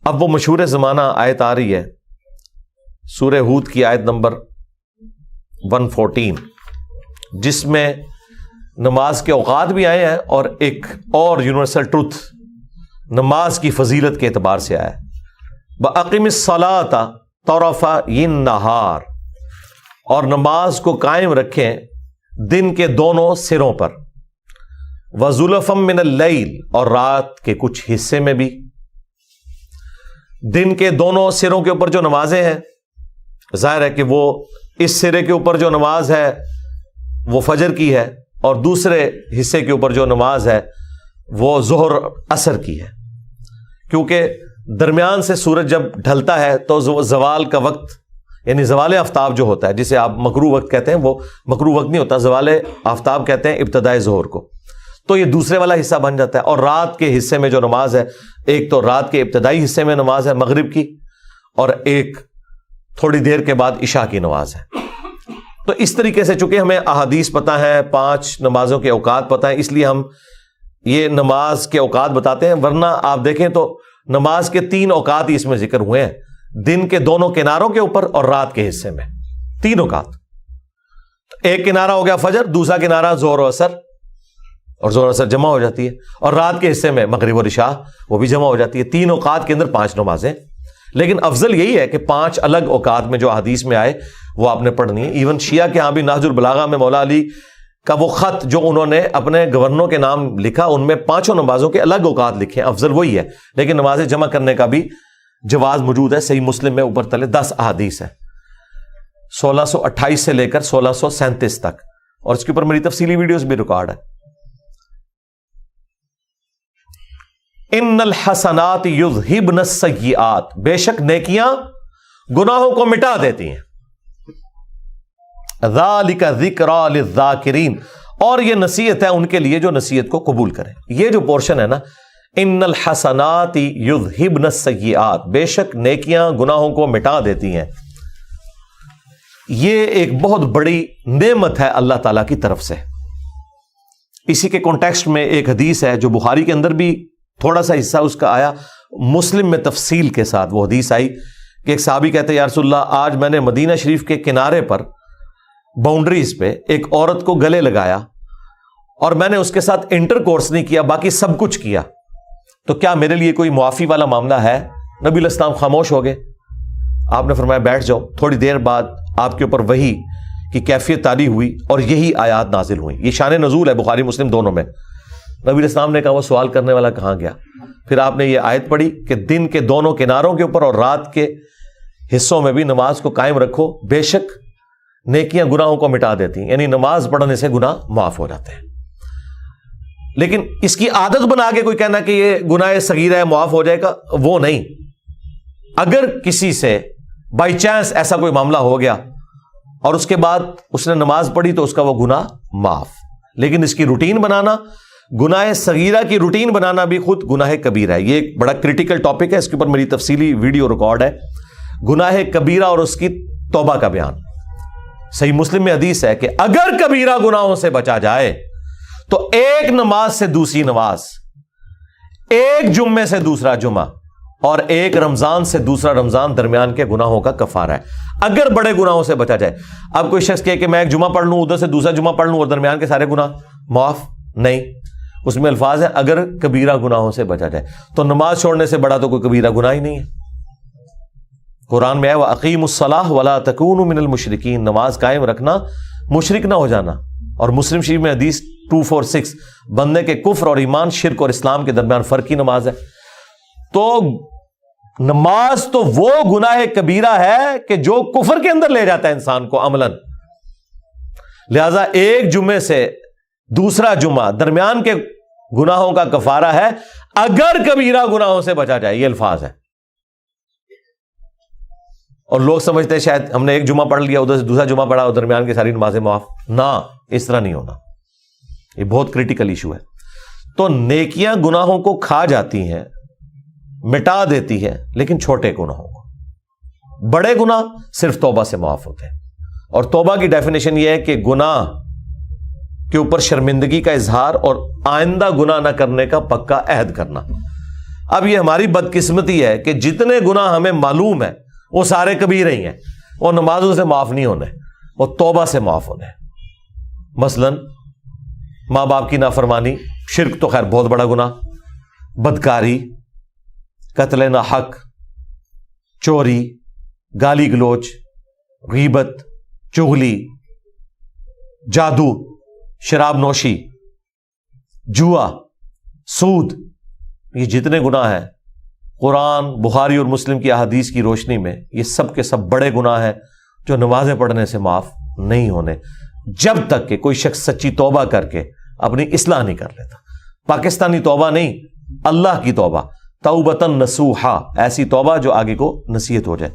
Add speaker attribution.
Speaker 1: اب وہ مشہور زمانہ آیت آ رہی ہے سورہ ہود کی آیت نمبر 114 جس میں نماز کے اوقات بھی آئے ہیں اور ایک اور یونیورسل ٹروتھ نماز کی فضیلت کے اعتبار سے آیا ہے. بَأَقِمِ الصَّلَاةَ طَرَفَيِ النَّهَارِ، اور نماز کو قائم رکھیں دن کے دونوں سروں پر، وَزُلَفًا مِّنَ اللَّيْلِ، اور رات کے کچھ حصے میں بھی. دن کے دونوں سروں کے اوپر جو نمازیں ہیں ظاہر ہے کہ وہ اس سرے کے اوپر جو نماز ہے وہ فجر کی ہے اور دوسرے حصے کے اوپر جو نماز ہے وہ ظہر عصر کی ہے، کیونکہ درمیان سے سورج جب ڈھلتا ہے تو زوال کا وقت یعنی زوال آفتاب جو ہوتا ہے جسے آپ مکروہ وقت کہتے ہیں وہ مکروہ وقت نہیں ہوتا، زوال آفتاب کہتے ہیں ابتدائے ظہر کو، تو یہ دوسرے والا حصہ بن جاتا ہے. اور رات کے حصے میں جو نماز ہے، ایک تو رات کے ابتدائی حصے میں نماز ہے مغرب کی اور ایک تھوڑی دیر کے بعد عشاء کی نماز ہے. تو اس طریقے سے چونکہ ہمیں احادیث پتہ ہے، 5 نمازوں کے اوقات پتہ ہیں، اس لیے ہم یہ نماز کے اوقات بتاتے ہیں. ورنہ آپ دیکھیں تو نماز کے 3 اوقات ہی اس میں ذکر ہوئے ہیں، دن کے دونوں کناروں کے اوپر اور رات کے حصے میں 3 اوقات. ایک کنارہ ہو گیا فجر، دوسرا کنارہ ظہر و عصر، اور ظہر و عصر جمع ہو جاتی ہے، اور رات کے حصے میں مغرب اور عشاء وہ بھی جمع ہو جاتی ہے. 3 اوقات کے اندر 5 نمازیں. لیکن افضل یہی ہے کہ 5 الگ اوقات میں جو حدیث میں آئے وہ آپ نے پڑھنی ہے. ایون شیعہ کے ہاں بھی نہج البلاغہ میں مولا علی کا وہ خط جو انہوں نے اپنے گورنروں کے نام لکھا ان میں 5 نمازوں کے الگ اوقات لکھے ہیں. افضل وہی ہے، لیکن نمازیں جمع کرنے کا بھی جواز موجود ہے. صحیح مسلم میں اوپر تلے 10 احادیث ہیں 1628 سے لے کر 1637 تک، اور اس کے اوپر میری تفصیلی ویڈیوز بھی ریکارڈ ہے. ان الحسنات یذہبن السیئات، بے شک نیکیاں گناہوں کو مٹا دیتی ہیں. ذالک ذکریٰ للذاکرین، اور یہ نصیحت ہے ان کے لیے جو نصیحت کو قبول کریں. یہ جو پورشن ہے نا، ان الحسنات یذہبن السیئات، بے شک نیکیاں گناہوں کو مٹا دیتی ہیں، یہ ایک بہت بڑی نعمت ہے اللہ تعالیٰ کی طرف سے. اسی کے کانٹیکسٹ میں ایک حدیث ہے جو بخاری کے اندر بھی تھوڑا سا حصہ اس کا آیا، مسلم میں تفصیل کے ساتھ وہ حدیث آئی کہ ایک صحابی کہتے ہیں یا رسول اللہ، آج میں نے مدینہ شریف کے کنارے پر باؤنڈریز پہ ایک عورت کو گلے لگایا اور میں نے اس کے ساتھ انٹر کورس نہیں کیا، باقی سب کچھ کیا، تو کیا میرے لیے کوئی معافی والا معاملہ ہے؟ نبی علیہ السلام خاموش ہو گئے. آپ نے فرمایا بیٹھ جاؤ. تھوڑی دیر بعد آپ کے اوپر وحی کی کیفیت تاری ہوئی اور یہی آیات نازل ہوئی. یہ شان نزول ہے بخاری مسلم دونوں میں. نبی علیہ السلام نے کہا وہ سوال کرنے والا کہاں گیا؟ پھر آپ نے یہ آیت پڑھی کہ دن کے دونوں کناروں کے اوپر اور رات کے حصوں میں بھی نماز کو قائم رکھو، بے شک نیکیاں گناہوں کو مٹا دیتی ہیں. یعنی نماز پڑھنے سے گناہ معاف ہو جاتے ہیں. لیکن اس کی عادت بنا کے کوئی کہنا کہ یہ گناہ صغیرہ ہے معاف ہو جائے گا، وہ نہیں. اگر کسی سے بائی چانس ایسا کوئی معاملہ ہو گیا اور اس کے بعد اس نے نماز پڑھی تو اس کا وہ گناہ معاف. لیکن اس کی روٹین بنانا، گناہ صغیرہ کی روٹین بنانا بھی خود گناہ کبیرہ ہے. یہ ایک بڑا کریٹیکل ٹاپک ہے، اس کے اوپر میری تفصیلی ویڈیو ریکارڈ ہے، گناہ کبیرہ اور اس کی توبہ کا بیان. صحیح مسلم میں حدیث ہے کہ اگر کبیرہ گناہوں سے بچا جائے تو ایک نماز سے دوسری نماز، ایک جمعے سے دوسرا جمعہ اور ایک رمضان سے دوسرا رمضان درمیان کے گناہوں کا کفارہ ہے، اگر بڑے گناہوں سے بچا جائے. اب کوئی شخص کہے کہ میں ایک جمعہ پڑھ لوں، ادھر سے دوسرا جمعہ پڑھ لوں اور درمیان کے سارے گناہ معاف، نہیں. اس میں الفاظ ہے اگر کبیرہ گناہوں سے بچا جائے. تو نماز چھوڑنے سے بڑا تو کوئی کبیرہ گناہ ہی نہیں ہے. قرآن میں ہے وَأَقِیمُوا الصَّلَاةَ وَلَا تَكُونُوا مِنَ الْمُشْرِکِینَ، نماز قائم رکھنا، مشرک نہ ہو جانا. اور مسلم شریف میں حدیث 246، بندے کے کفر اور ایمان، شرک اور اسلام کے درمیان فرق کی نماز ہے. تو نماز تو وہ گناہ کبیرہ ہے کہ جو کفر کے اندر لے جاتا ہے انسان کو عملاً. لہذا ایک جمعے سے دوسرا جمعہ درمیان کے گناہوں کا کفارہ ہے اگر کبیرہ گناہوں سے بچا جائے. یہ الفاظ ہے. اور لوگ سمجھتے ہیں شاید ہم نے ایک جمعہ پڑھ لیا، ادھر سے دوسرا جمعہ پڑھا اور درمیان کی ساری نمازیں معاف. نہ، اس طرح نہیں ہونا. یہ بہت کریٹیکل ایشو ہے. تو نیکیاں گناہوں کو کھا جاتی ہیں، مٹا دیتی ہے، لیکن چھوٹے گناہوں کو. بڑے گناہ صرف توبہ سے معاف ہوتے ہیں. اور توبہ کی ڈیفینیشن یہ ہے کہ گناہ کے اوپر شرمندگی کا اظہار اور آئندہ گناہ نہ کرنے کا پکا عہد کرنا. اب یہ ہماری بدقسمتی ہے کہ جتنے گناہ ہمیں معلوم ہے وہ سارے کبیرہ ہی ہیں، وہ نمازوں سے معاف نہیں ہونے، وہ توبہ سے معاف ہونے۔ مثلا ماں باپ کی نافرمانی، شرک تو خیر بہت بڑا گناہ، بدکاری، قتل ناحق، چوری، گالی گلوچ، غیبت، چغلی، جادو، شراب نوشی، جوا، سود، یہ جتنے گناہ ہیں قرآن، بخاری اور مسلم کی احادیث کی روشنی میں یہ سب کے سب بڑے گناہ ہیں جو نمازیں پڑھنے سے معاف نہیں ہونے، جب تک کہ کوئی شخص سچی توبہ کر کے اپنی اصلاح نہیں کر لیتا۔ پاکستانی توبہ نہیں، اللہ کی توبہ، توبۃ نصوحا، ایسی توبہ جو آگے کو نصیحت ہو جائے۔